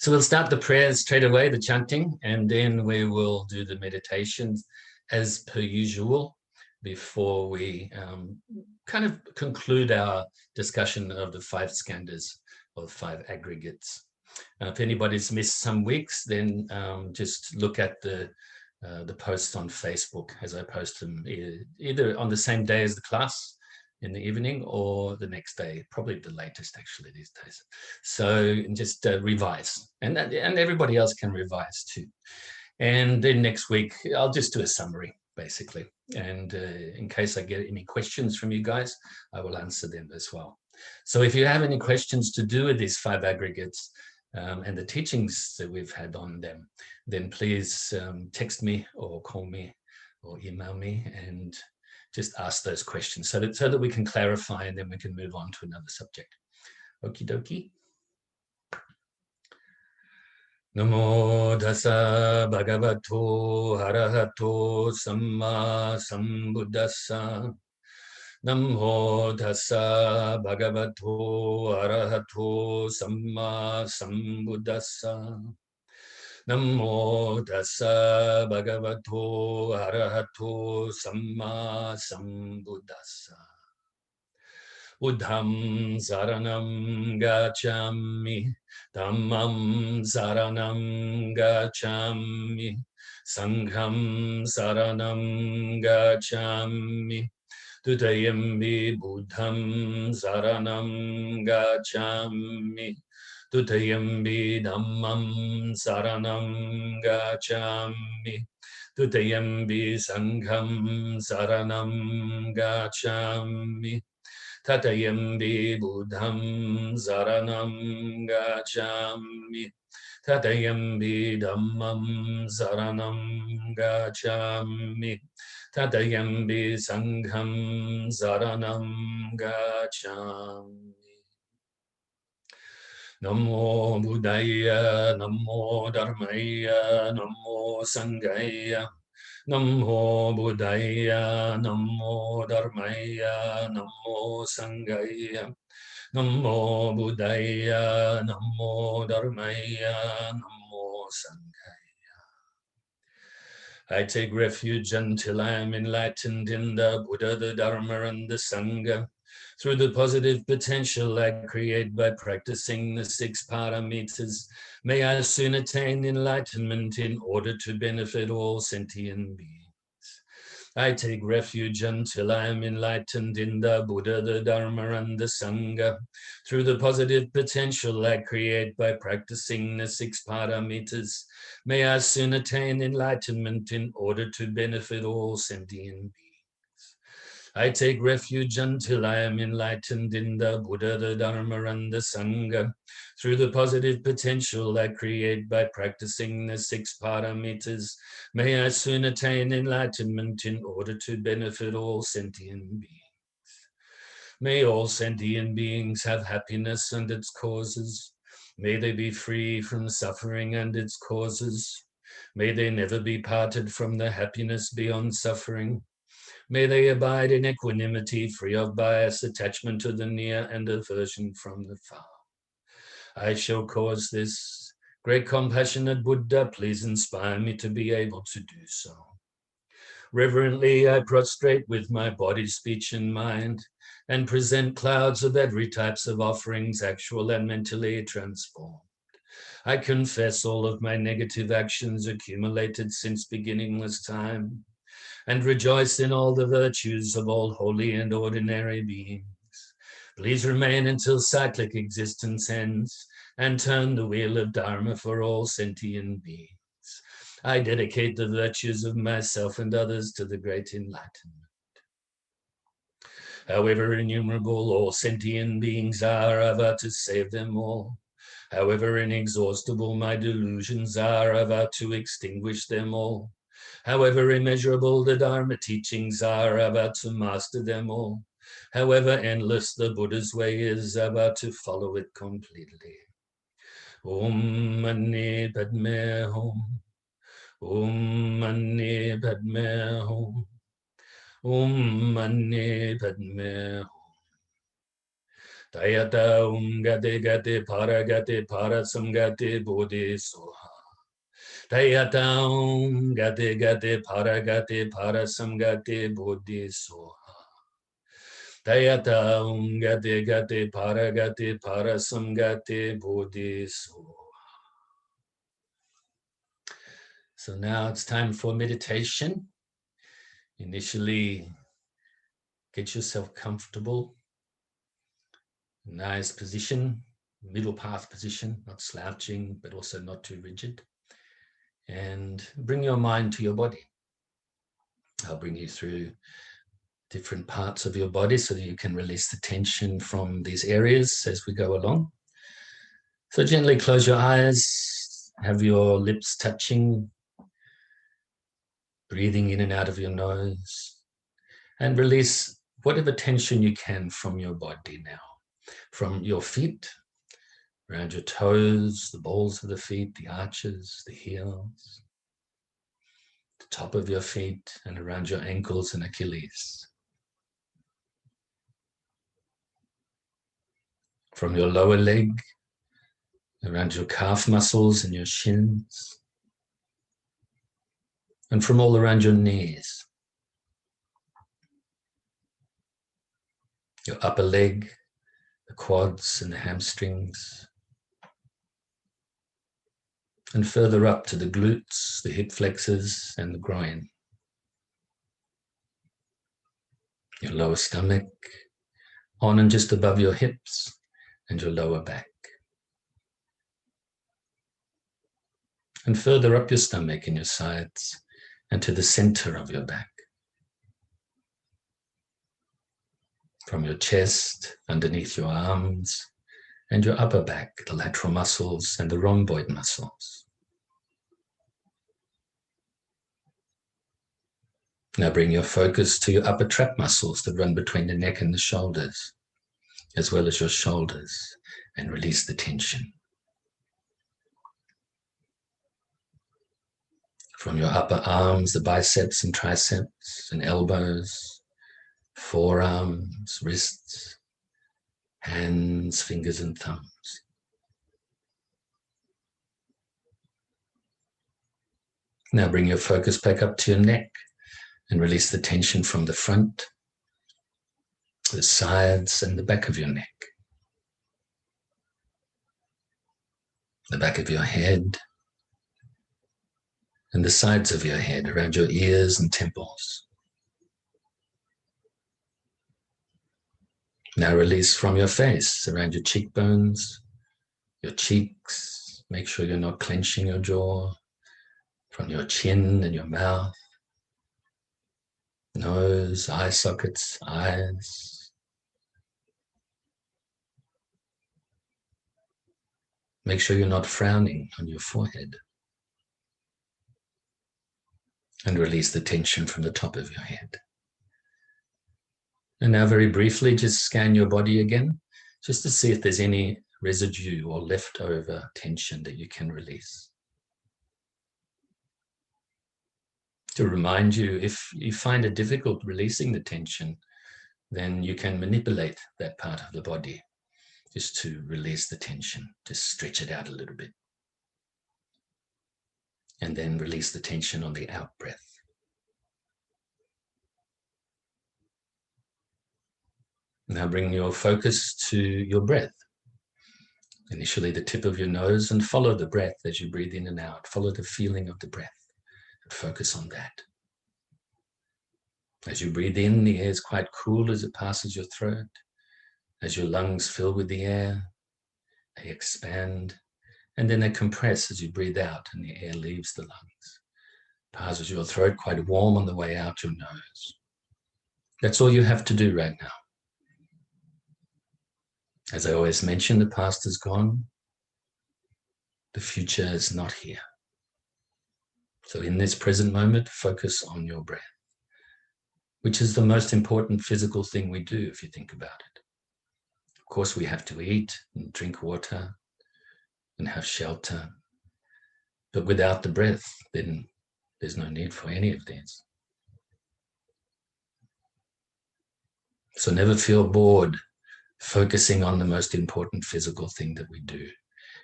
So we'll start the prayers straight away, the chanting, and then we will do the meditations as per usual before we kind of conclude our discussion of the 5 skandhas or 5 aggregates. If anybody's missed some weeks, then just look at the posts on Facebook as I post them either on the same day as the class in the evening or the next day, probably the latest actually these days. So just revise, and everybody else can revise too. And then next week, I'll just do a summary basically. And in case I get any questions from you guys, I will answer them as well. So if you have any questions to do with these 5 aggregates and the teachings that we've had on them, then please text me or call me or email me and just ask those questions so that we can clarify, and then we can move on to another subject. Okie dokie. Namo Tassa Bhagavato ArahatoSammaSambuddhassa. Namo Tassa Bhagavato ArahatoSammaSambuddhassa. Namo Tassa Bhagavato ArahatoSammaSambuddhassa. Buddham saranam gacchami, Dhammam saranam gacchami, Sangham saranam gacchami, Tutayambi Buddham saranam gacchami, Tutayambi Dhammam saranam gacchami, Tutayambi Sangham saranam gacchami, Tatayambi Buddham saranam gacchami, Tatayambi Dhammam saranam gacchami, Tatayambi Sangham saranam gacchami. Namo Buddhaya, Namo Dharmaya, Namo Sanghaya. Namo Buddhaya, Namo Dharmaya, Namo Sanghaya. Namo Buddhaya, Namo Dharmaya, Namo Sanghaya. I take refuge until I am enlightened in the Buddha, the Dharma, and the Sangha. Through the positive potential I create by practicing the 6 paramitas, may I soon attain enlightenment in order to benefit all sentient beings. I take refuge until I am enlightened in the Buddha, the Dharma, and the Sangha. Through the positive potential I create by practicing the 6 paramitas, may I soon attain enlightenment in order to benefit all sentient beings. I take refuge until I am enlightened in the Buddha, the Dharma, and the Sangha. Through the positive potential I create by practicing the 6 paramitas, may I soon attain enlightenment in order to benefit all sentient beings. May all sentient beings have happiness and its causes. May they be free from suffering and its causes. May they never be parted from the happiness beyond suffering. May they abide in equanimity, free of bias, attachment to the near, and aversion from the far. I shall cause this. Great compassionate Buddha, please inspire me to be able to do so. Reverently, I prostrate with my body, speech, and mind, and present clouds of every types of offerings, actual and mentally transformed. I confess all of my negative actions accumulated since beginningless time, and rejoice in all the virtues of all holy and ordinary beings. Please remain until cyclic existence ends, and turn the wheel of Dharma for all sentient beings. I dedicate the virtues of myself and others to the great enlightenment. However innumerable all sentient beings are, I vow to save them all. However inexhaustible my delusions are, I vow to extinguish them all. However immeasurable the Dharma teachings are, I vow to master them all. However endless the Buddha's way is, I vow to follow it completely. Om Mani Padme Hum. Om Mani Padme Hum. Om Mani Padme Hum. Tayata gate gate parasamgate bodhi soha. Tayata gate parasamgate bodhi soha. Tayata gate parasamgate bodhi soha. So now it's time for meditation. Initially, get yourself comfortable. Nice position, middle path position, not slouching, but also not too rigid. And bring your mind to your body. I'll bring you through different parts of your body so that you can release the tension from these areas as we go along. So gently close your eyes, have your lips touching, breathing in and out of your nose, and release whatever tension you can from your body now, from your feet, around your toes, the balls of the feet, the arches, the heels, the top of your feet, and around your ankles and Achilles. From your lower leg, around your calf muscles and your shins, and from all around your knees. Your upper leg, the quads and the hamstrings, and further up to the glutes, the hip flexors, and the groin. Your lower stomach, on and just above your hips, and your lower back. And further up your stomach and your sides, and to the center of your back. From your chest, underneath your arms, and your upper back, the lateral muscles and the rhomboid muscles. Now bring your focus to your upper trap muscles that run between the neck and the shoulders, as well as your shoulders, and release the tension. From your upper arms, the biceps and triceps and elbows, forearms, wrists, hands, fingers and thumbs. Now bring your focus back up to your neck and release the tension from the front, the sides and the back of your neck. The back of your head and the sides of your head, around your ears and temples. Now release from your face, around your cheekbones, your cheeks. Make sure you're not clenching your jaw. From your chin and your mouth, nose, eye sockets, eyes. Make sure you're not frowning on your forehead. And release the tension from the top of your head. And now very briefly, just scan your body again, just to see if there's any residue or leftover tension that you can release. To remind you, if you find it difficult releasing the tension, then you can manipulate that part of the body just to release the tension, just stretch it out a little bit. And then release the tension on the out breath. Now bring your focus to your breath. Initially the tip of your nose, and follow the breath as you breathe in and out. Follow the feeling of the breath and focus on that. As you breathe in, the air is quite cool as it passes your throat. As your lungs fill with the air, they expand, and then they compress as you breathe out and the air leaves the lungs. Passes your throat, quite warm on the way out your nose. That's all you have to do right now. As I always mention, the past is gone. The future is not here. So in this present moment, focus on your breath, which is the most important physical thing we do if you think about it. Of course, we have to eat and drink water and have shelter. But without the breath, then there's no need for any of these. So never feel bored focusing on the most important physical thing that we do.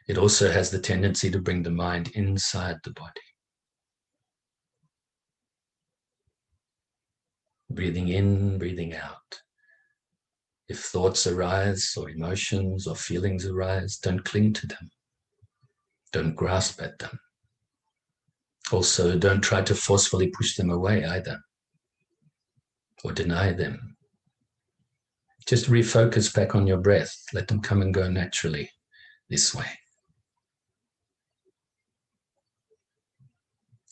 It also has the tendency to bring the mind inside the body. Breathing in, breathing out. If thoughts arise or emotions or feelings arise, don't cling to them. Don't grasp at them. Also, don't try to forcefully push them away either, or deny them. Just refocus back on your breath. Let them come and go naturally this way.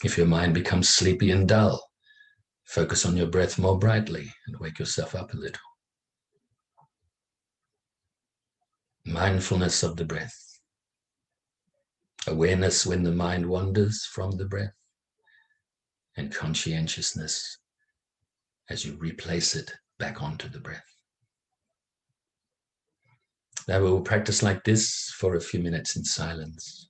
If your mind becomes sleepy and dull, focus on your breath more brightly and wake yourself up a little. Mindfulness of the breath. Awareness when the mind wanders from the breath, and conscientiousness as you replace it back onto the breath. Now we will practice like this for a few minutes in silence.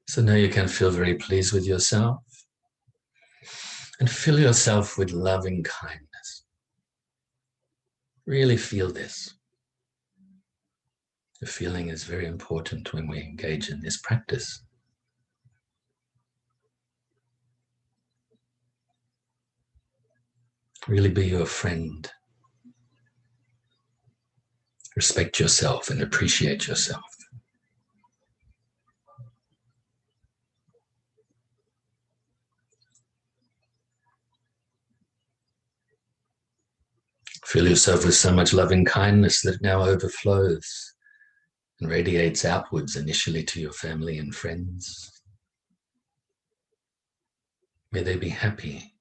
So now you can feel very pleased with yourself and fill yourself with loving kindness. Really feel this. The feeling is very important when we engage in this practice. Really be your friend. Respect yourself and appreciate yourself. Fill yourself with so much loving kindness that now overflows and radiates outwards, initially to your family and friends. May they be happy,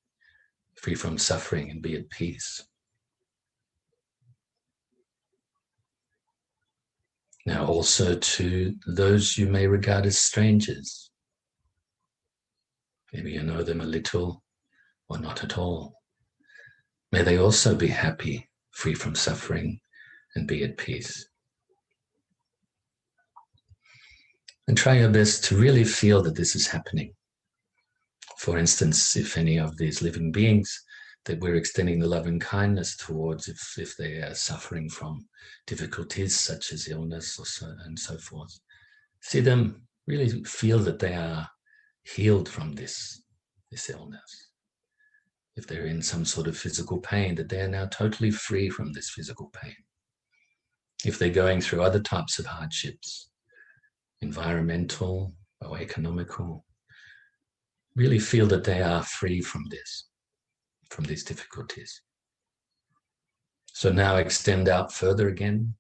free from suffering, and be at peace. Now also to those you may regard as strangers. Maybe you know them a little or not at all. May they also be happy, free from suffering, and be at peace. And try your best to really feel that this is happening. For instance, if any of these living beings that we're extending the love and kindness towards, if they are suffering from difficulties such as illness or so, and so forth, see them, really feel that they are healed from this illness. If they're in some sort of physical pain, that they are now totally free from this physical pain. If they're going through other types of hardships, environmental or economical, really feel that they are free from these difficulties. So now extend out further again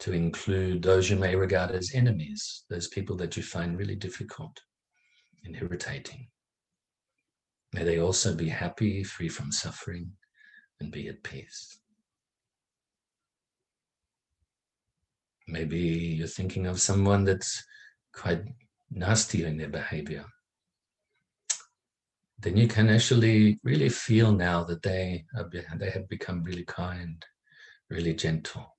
to include those you may regard as enemies, those people that you find really difficult and irritating. May they also be happy, free from suffering, and be at peace. Maybe you're thinking of someone that's quite nasty in their behavior. Then you can actually really feel now that they have become really kind, really gentle.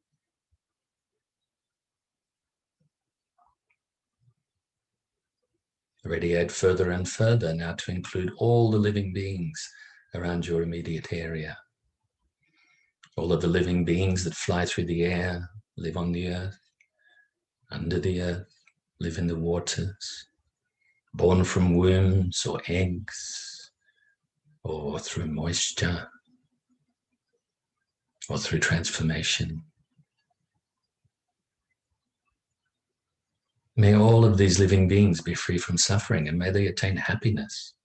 Radiate further and further now to include all the living beings around your immediate area. All of the living beings that fly through the air, live on the earth, under the earth, live in the waters, born from wombs or eggs, or through moisture, or through transformation. May all of these living beings be free from suffering, and may they attain happiness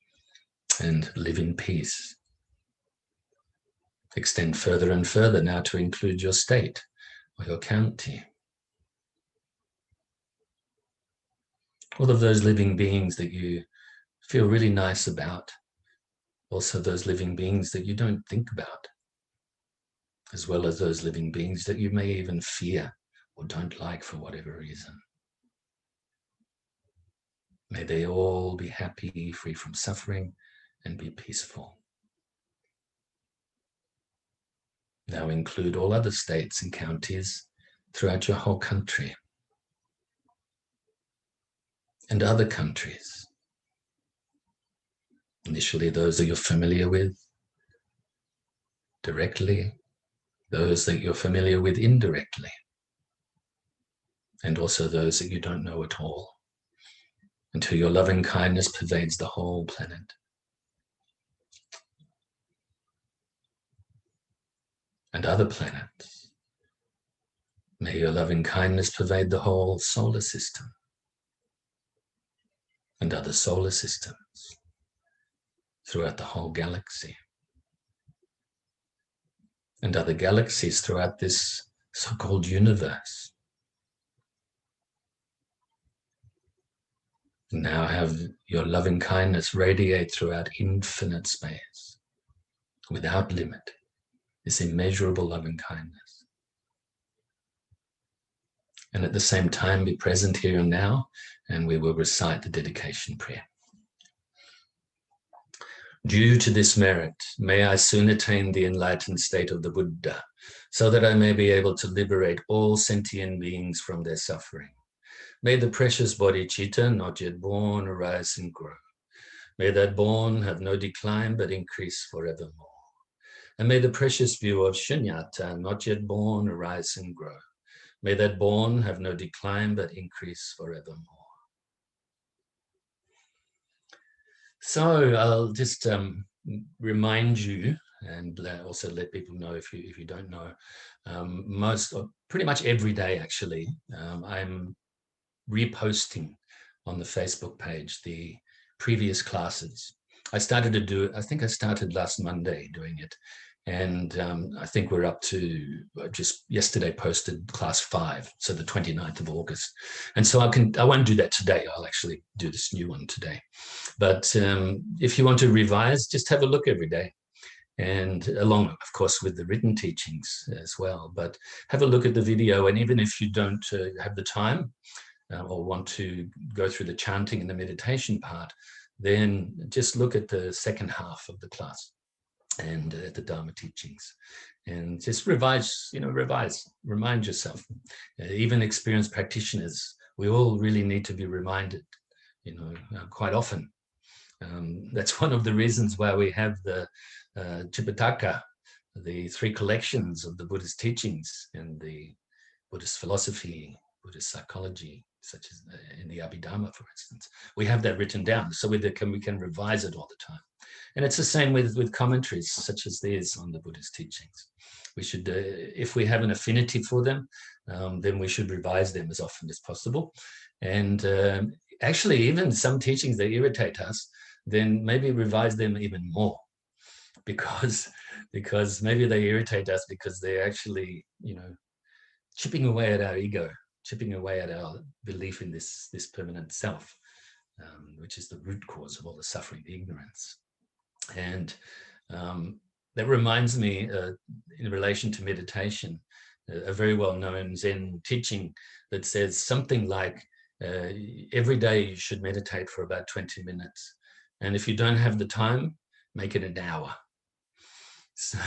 and live in peace. Extend further and further now to include your state or your county. All of those living beings that you feel really nice about, also those living beings that you don't think about, as well as those living beings that you may even fear or don't like for whatever reason. May they all be happy, free from suffering, and be peaceful. Now include all other states and counties throughout your whole country and other countries. Initially, those that you're familiar with directly, those that you're familiar with indirectly, and also those that you don't know at all, until your loving kindness pervades the whole planet. And other planets. May your loving kindness pervade the whole solar system and other solar systems throughout the whole galaxy and other galaxies throughout this so-called universe. Now have your loving kindness radiate throughout infinite space without limit, this immeasurable loving kindness. And at the same time, be present here and now, and we will recite the dedication prayer. Due to this merit, may I soon attain the enlightened state of the Buddha, so that I may be able to liberate all sentient beings from their suffering. May the precious bodhicitta, not yet born, arise and grow. May that born have no decline, but increase forevermore. And may the precious view of shunyata, not yet born, arise and grow. May that born have no decline, but increase forevermore. So I'll just remind you, and also let people know if you don't know, pretty much every day actually, I'm reposting on the Facebook page the previous classes. I started to do it, I think I started last Monday doing it. And I think we're up to, just yesterday posted class 5, so the 29th of August. And so I won't do that today. I'll actually do this new one today. But if you want to revise, just have a look every day. And along, of course, with the written teachings as well. But have a look at the video. And even if you don't have the time or want to go through the chanting and the meditation part, then just look at the second half of the class and the Dharma teachings, and just revise, remind yourself. Even experienced practitioners, we all really need to be reminded, quite often. That's one of the reasons why we have the Tipitaka, the 3 collections of the Buddhist teachings and the Buddhist philosophy, Buddhist psychology, such as in the Abhidharma, for instance. We have that written down, so we can revise it all the time. And it's the same with commentaries such as these on the Buddhist teachings. We should, if we have an affinity for them, then we should revise them as often as possible. And actually, even some teachings that irritate us, then maybe revise them even more, because maybe they irritate us because they're actually, chipping away at our ego, chipping away at our belief in this permanent self, which is the root cause of all the suffering, the ignorance. And that reminds me, in relation to meditation, a very well-known Zen teaching that says something like, every day you should meditate for about 20 minutes. And if you don't have the time, make it an hour. So,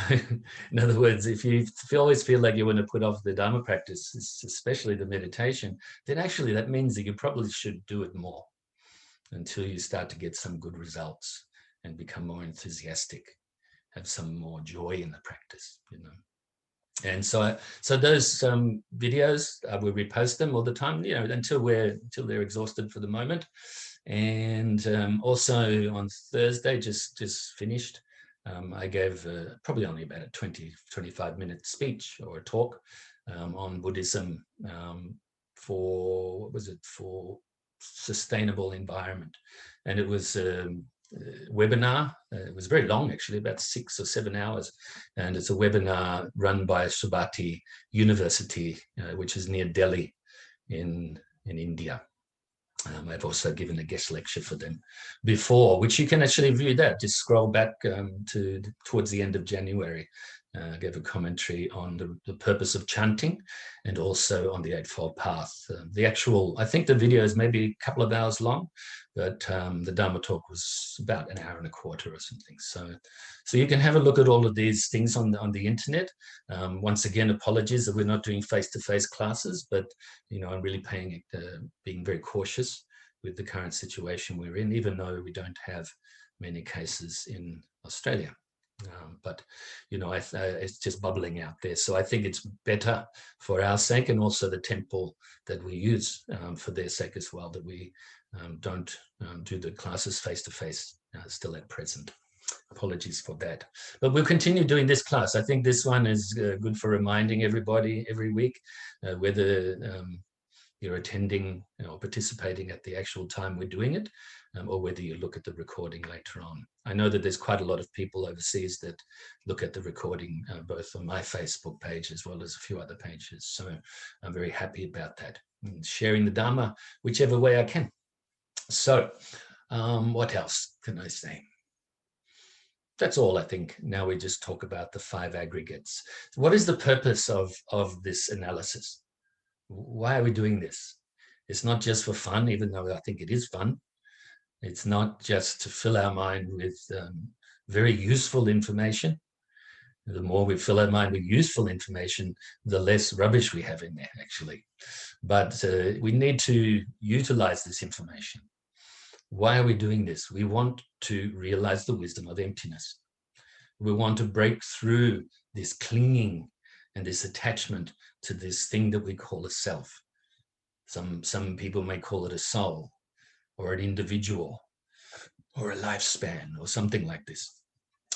in other words, if you always feel like you want to put off the Dharma practice, especially the meditation, then actually that means that you probably should do it more until you start to get some good results and become more enthusiastic, have some more joy in the practice, And so those videos, we repost them all the time, until they're exhausted for the moment. And also on Thursday, just finished, I gave probably only about a 20-25 minute speech or a talk on Buddhism for sustainable environment. And it was a webinar. It was very long, actually, about 6 or 7 hours. And it's a webinar run by Subati University, which is near Delhi in India. I've also given a guest lecture for them before, which you can actually view that. Just scroll back towards the end of January. I gave a commentary on the purpose of chanting and also on the Eightfold Path. I think the video is maybe a couple of hours long, but the Dharma Talk was about an hour and a quarter or something. So you can have a look at all of these things on the internet. Once again, apologies that we're not doing face-to-face classes, but I'm really being very cautious with the current situation we're in, even though we don't have many cases in Australia. But it's just bubbling out there. So I think it's better for our sake, and also the temple that we use for their sake as well, that we don't do the classes face-to-face still at present. Apologies for that. But we'll continue doing this class. I think this one is good for reminding everybody every week, whether you're attending or participating at the actual time we're doing it, or whether you look at the recording later on. I know that there's quite a lot of people overseas that look at the recording, both on my Facebook page as well as a few other pages. So I'm very happy about that, and sharing the Dharma whichever way I can. So what else can I say? That's all, I think. Now we just talk about the 5 aggregates. What is the purpose of this analysis? Why are we doing this? It's not just for fun, even though I think it is fun. It's not just to fill our mind with very useful information. The more we fill our mind with useful information, the less rubbish we have in there, actually. But we need to utilize this information. Why are we doing this? We want to realize the wisdom of emptiness. We want to break through this clinging and this attachment to this thing that we call a self. Some people may call it a soul, or an individual, or a lifespan, or something like this.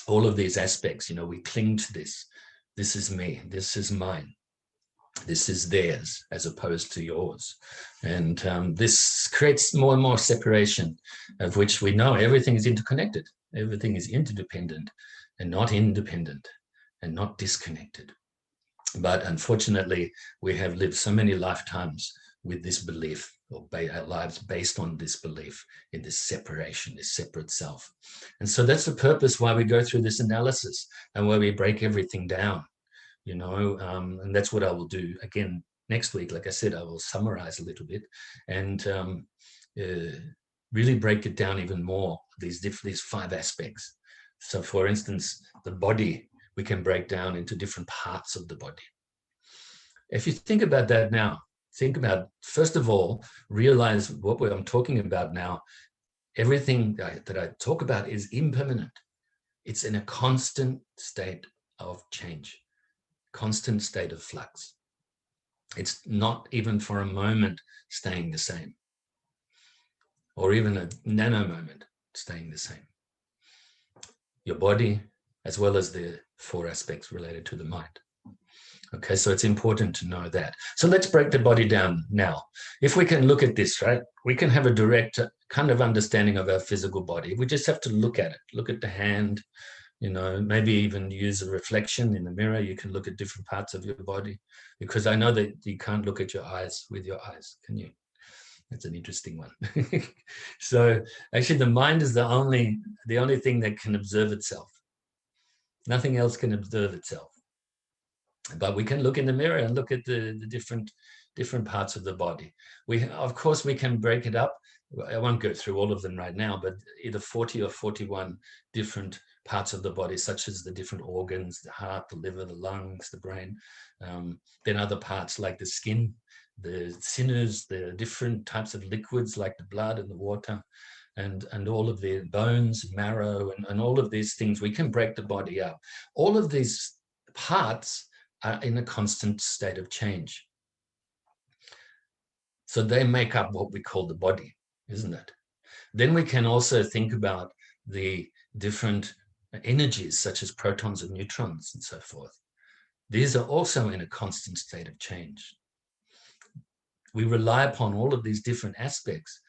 All of these aspects, we cling to this. This is me, this is mine, this is theirs, as opposed to yours. And this creates more and more separation, of which we know everything is interconnected. Everything is interdependent and not independent and not disconnected. But unfortunately, we have lived so many lifetimes with this belief, or our lives based on this belief in this separation, this separate self. And so that's the purpose why we go through this analysis and why we break everything down, and that's what I will do again next week. Like I said, I will summarize a little bit and really break it down even more, these 5 aspects. So for instance, the body, we can break down into different parts of the body. If you think about that now, think about, first of all, realize what I'm talking about now. Everything that I talk about is impermanent. It's in a constant state of change, constant state of flux. It's not even for a moment staying the same, or even a nano moment staying the same. Your body, as well as the 4 aspects related to the mind. Okay, so it's important to know that. So let's break the body down now. If we can look at this, right, we can have a direct kind of understanding of our physical body. We just have to look at it, look at the hand, maybe even use a reflection in the mirror. You can look at different parts of your body, because I know that you can't look at your eyes with your eyes, can you? That's an interesting one. So actually the mind is the only thing that can observe itself. Nothing else can observe itself. But we can look in the mirror and look at the different parts of the body. Of course, we can break it up. I won't go through all of them right now, but either 40 or 41 different parts of the body, such as the different organs, the heart, the liver, the lungs, the brain. Then other parts like the skin, the sinews, the different types of liquids like the blood and the water, and all of the bones, marrow, and all of these things. We can break the body up. All of these parts are in a constant state of change. So they make up what we call the body, isn't it? Then we can also think about the different energies, such as protons and neutrons and so forth. These are also in a constant state of change. We rely upon all of these different aspects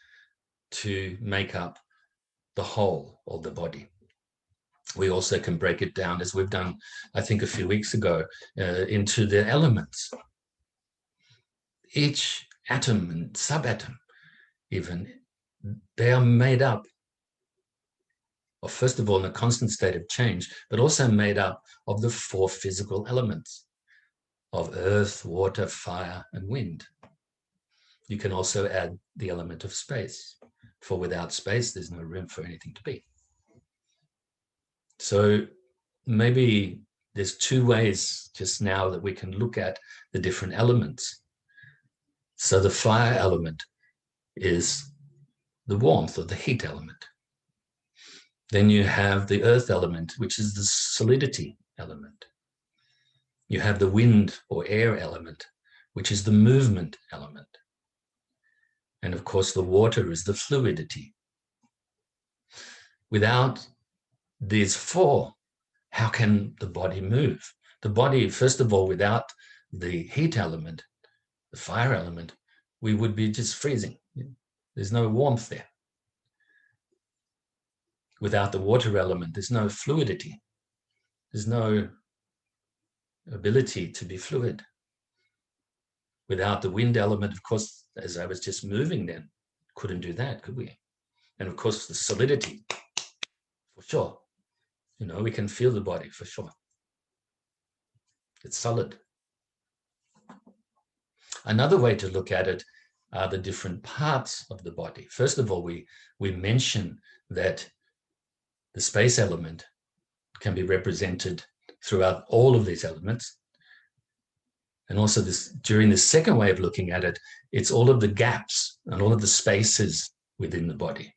to make up the whole of the body. We also can break it down, as we've done, I think, a few weeks ago, into the elements. Each atom and subatom, even, they are made up of, first of all, in a constant state of change, but also made up of the 4 physical elements of earth, water, fire, and wind. You can also add the element of space, for without space, there's no room for anything to be. So maybe there's 2 ways just now that we can look at the different elements. So the fire element is the warmth or the heat element. Then you have the earth element, which is the solidity element. You have the wind or air element, which is the movement element. And of course, the water is the fluidity. Without these 4, how can the body move? The body, first of all, without the heat element, the fire element, we would be just freezing. There's no warmth there. Without the water element, there's no fluidity. There's no ability to be fluid. Without the wind element, of course, as I was just moving then, couldn't do that, could we? And of course, the solidity, for sure. We can feel the body, for sure. It's solid. Another way to look at it are the different parts of the body. First of all, we mention that the space element can be represented throughout all of these elements. And also during the second way of looking at it, it's all of the gaps and all of the spaces within the body.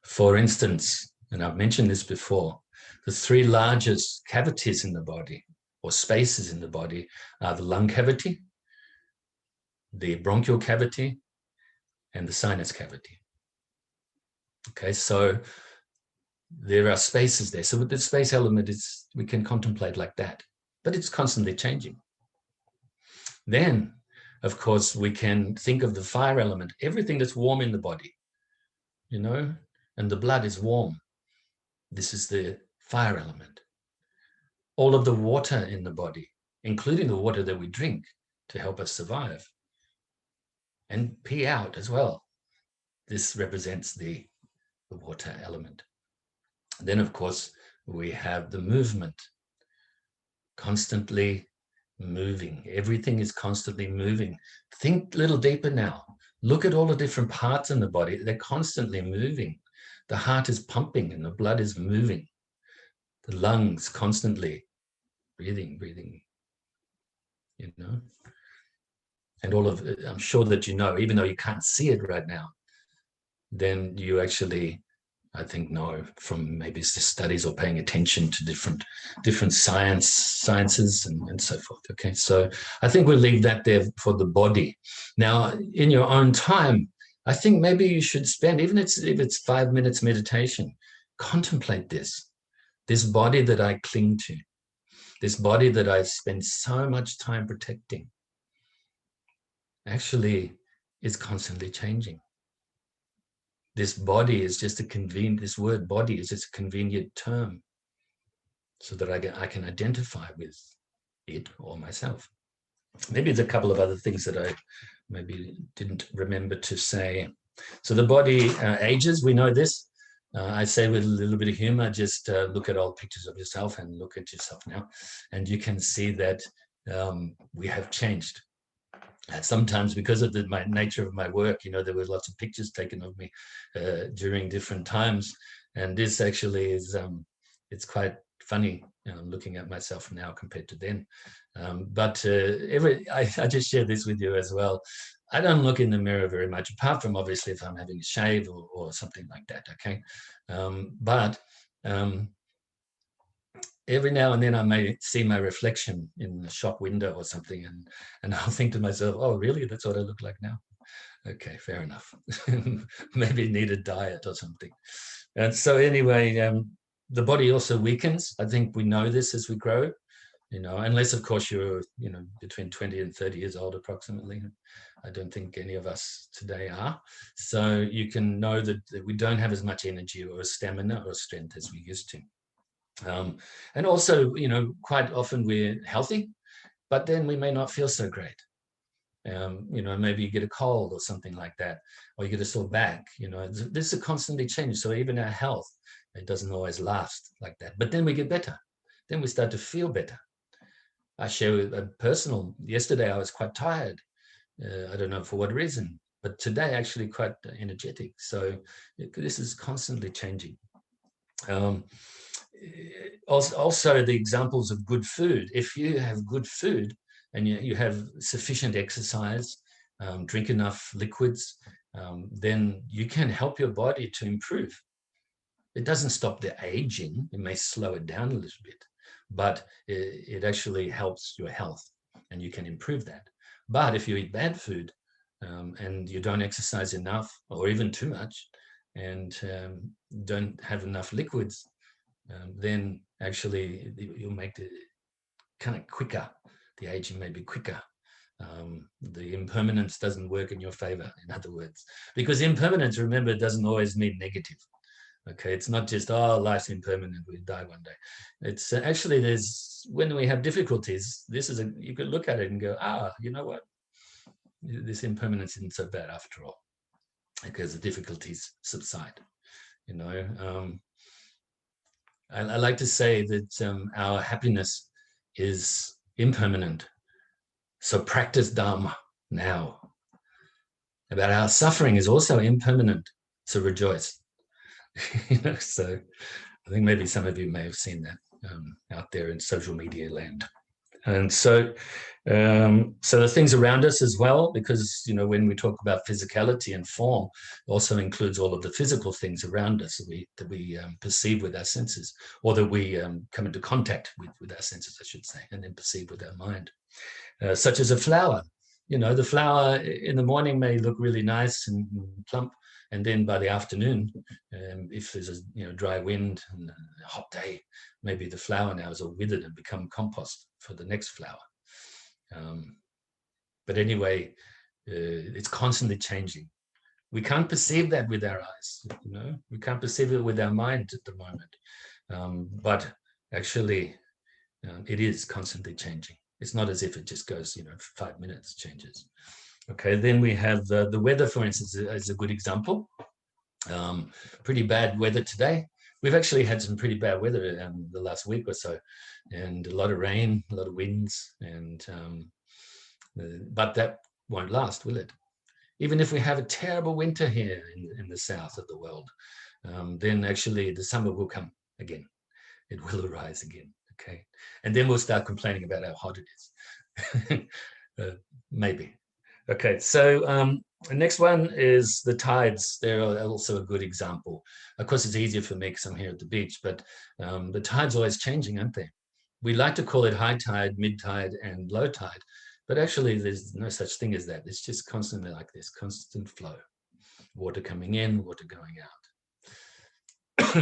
For instance, and I've mentioned this before, the 3 largest cavities in the body, or spaces in the body, are the lung cavity, the bronchial cavity, and the sinus cavity. Okay, so there are spaces there. So with the space element, we can contemplate like that, but it's constantly changing. Then, of course, we can think of the fire element, everything that's warm in the body, and the blood is warm. This is the fire element. All of the water in the body, including the water that we drink to help us survive, and pee out as well. This represents the water element. Then, of course, we have the movement, constantly moving. Everything is constantly moving. Think a little deeper now. Look at all the different parts in the body. They're constantly moving. The heart is pumping and the blood is moving. The lungs constantly breathing, you know. And all of it, I'm sure that you know, even though you can't see it right now, then you actually, I think, know from maybe the studies or paying attention to different sciences and so forth. Okay, so I think we'll leave that there for the body. Now, in your own time, I think maybe you should spend, even if it's 5 minutes meditation, contemplate this body that I cling to, this body that I spend so much time protecting, actually is constantly changing. This body is just this word body is just a convenient term so that I can identify with it or myself. Maybe there's a couple of other things that I maybe didn't remember to say. So the body ages, we know this. I say with a little bit of humor, just look at old pictures of yourself and look at yourself now. And you can see that we have changed. Sometimes because of the nature of my work, you know, there were lots of pictures taken of me during different times. And this actually is, it's quite funny, you know, looking at myself now compared to then. I just share this with you as well. I don't look in the mirror very much, apart from obviously if I'm having a shave or something like that, okay? Every now and then I may see my reflection in the shop window or something, and I'll think to myself, oh, really? That's what I look like now? Okay, fair enough. Maybe need a diet or something. And so anyway, the body also weakens. I think we know this as we grow, you know, unless, of course, you're, you know, between 20 and 30 years old approximately. I don't think any of us today are. So you can know that we don't have as much energy or stamina or strength as we used to. And also, you know, quite often we're healthy, but then we may not feel so great. You know, maybe you get a cold or something like that, or you get a sore back. You know, this is constantly changing. So even our health, it doesn't always last like that. But then we get better. Then we start to feel better. I share a personal, yesterday I was quite tired. I don't know for what reason, but today actually quite energetic. So this is constantly changing. Also the examples of good food. If you have good food and you have sufficient exercise, drink enough liquids, then you can help your body to improve. It doesn't stop the aging. It may slow it down a little bit, but it actually helps your health and you can improve that. But if you eat bad food and you don't exercise enough or even too much and don't have enough liquids, then actually you'll make it kind of quicker. The aging may be quicker. The impermanence doesn't work in your favor, in other words. Because impermanence, remember, doesn't always mean negative. Okay, it's not just, oh, life's impermanent, we die one day. It's actually, when we have difficulties, you could look at it and go, you know what? This impermanence isn't so bad after all, because the difficulties subside, you know. I like to say that our happiness is impermanent. So practice Dharma now. About our suffering is also impermanent. So rejoice. You know, so I think maybe some of you may have seen that out there in social media land. And so the things around us as well, because, you know, when we talk about physicality and form, also includes all of the physical things around us that we perceive with our senses, or that we come into contact with our senses, I should say, and then perceive with our mind, such as a flower. You know, the flower in the morning may look really nice and plump, and then by the afternoon, if there's a dry wind and a hot day, maybe the flower now is all withered and become compost for the next flower. But anyway, it's constantly changing. We can't perceive that with our eyes, you know. We can't perceive it with our mind at the moment. But actually, it is constantly changing. It's not as if it just goes, you know, 5 minutes changes. Okay, then we have the weather, for instance, is a good example. Pretty bad weather today. We've actually had some pretty bad weather the last week or so, and a lot of rain, a lot of winds, and but that won't last, will it? Even if we have a terrible winter here in the south of the world, then actually the summer will come again. It will arise again, okay? And then we'll start complaining about how hot it is. Maybe. Okay, so the next one is the tides. They're also a good example. Of course, it's easier for me because I'm here at the beach, but the tide's always changing, aren't they? We like to call it high tide, mid tide, and low tide, but actually there's no such thing as that. It's just constantly like this, constant flow. Water coming in, water going out.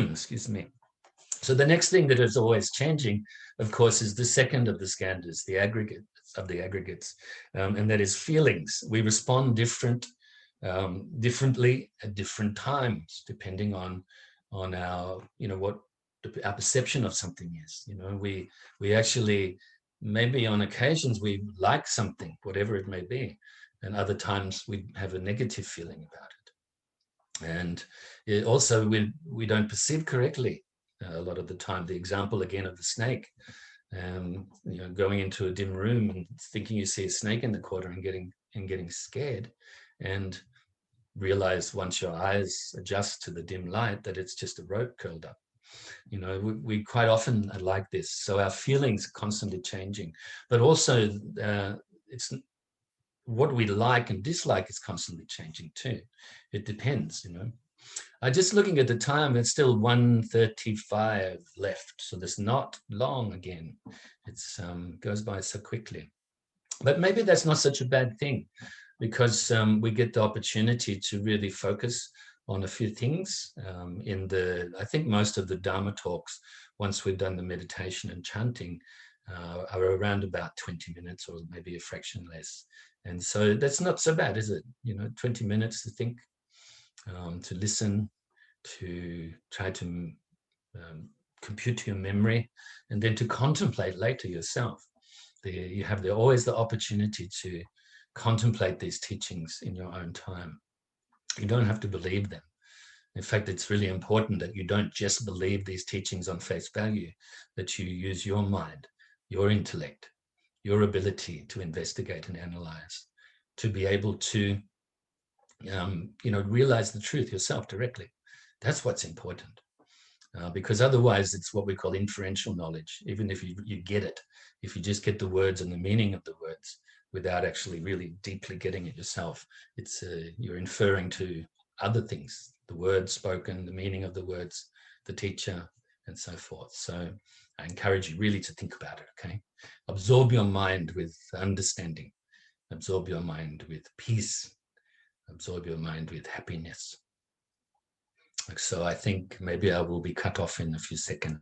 Excuse me. So the next thing that is always changing, of course, is the second of the skandhas, the aggregates, and that is feelings. We respond differently at different times, depending on our, you know, what our perception of something is. You know, we actually, maybe on occasions we like something, whatever it may be, and other times we have a negative feeling about it. And it also we don't perceive correctly a lot of the time. The example again of the snake, you know, going into a dim room and thinking you see a snake in the corner and getting scared, and realize once your eyes adjust to the dim light that it's just a rope curled up. You know, we quite often are like this. So our feelings are constantly changing, but also it's what we like and dislike is constantly changing too. It depends, you know. Just looking at the time, it's still 1:35 left, so there's not long again. It's goes by so quickly. But maybe that's not such a bad thing, because we get the opportunity to really focus on a few things. I think most of the Dharma talks, once we've done the meditation and chanting, are around about 20 minutes or maybe a fraction less. And so that's not so bad, is it? You know, 20 minutes to think, to listen, to try to compute your memory, and then to contemplate later yourself. You have always the opportunity to contemplate these teachings in your own time. You don't have to believe them. In fact, it's really important that you don't just believe these teachings on face value, that you use your mind, your intellect, your ability to investigate and analyze, to be able to you know, realize the truth yourself directly. That's what's important. Because otherwise it's what we call inferential knowledge. Even if you get it, if you just get the words and the meaning of the words without actually really deeply getting it yourself, it's you're inferring to other things, the words spoken, the meaning of the words, the teacher, and so forth. So I encourage you really to think about it, okay? Absorb your mind with understanding. Absorb your mind with peace. Absorb your mind with happiness. So I think maybe I will be cut off in a few seconds.